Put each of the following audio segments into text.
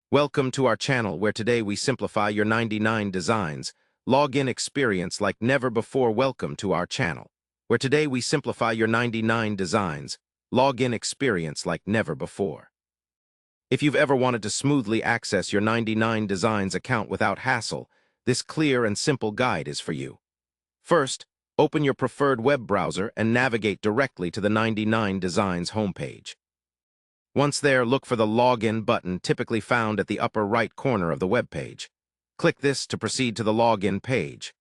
Welcome to our channel where today we simplify your 99 designs login experience like never before. Welcome to our channel where today we simplify your 99 designs login experience like never before. If you've ever wanted to smoothly access your 99 designs account without hassle, this clear and simple guide is for you. First, open your preferred web browser and navigate directly to the 99 designs homepage. Once there, look for the Login button typically found at the upper right corner of the web page. Click this to proceed to the login page.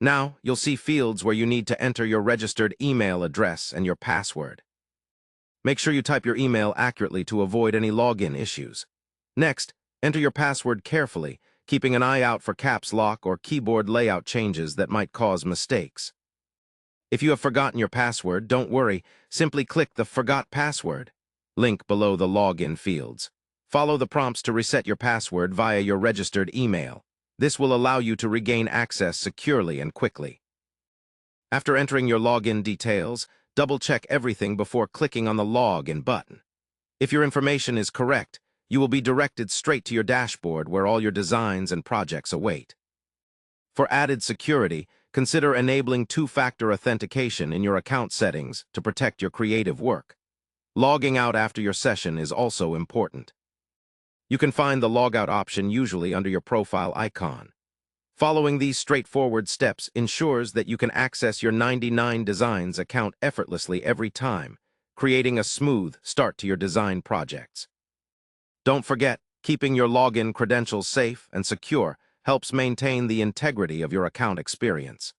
Now, you'll see fields where you need to enter your registered email address and your password. Make sure you type your email accurately to avoid any login issues. Next, enter your password carefully, keeping an eye out for caps lock or keyboard layout changes that might cause mistakes. If you have forgotten your password, don't worry. Simply click the Forgot Password link below the login fields. Follow the prompts to reset your password via your registered email. This will allow you to regain access securely and quickly. After entering your login details, double-check everything before clicking on the Login button. If your information is correct, you will be directed straight to your dashboard where all your designs and projects await. For added security, consider enabling two-factor authentication in your account settings to protect your creative work. Logging out after your session is also important. You can find the logout option usually under your profile icon. Following these straightforward steps ensures that you can access your 99 Designs account effortlessly every time, creating a smooth start to your design projects. Don't forget, keeping your login credentials safe and secure helps maintain the integrity of your account experience.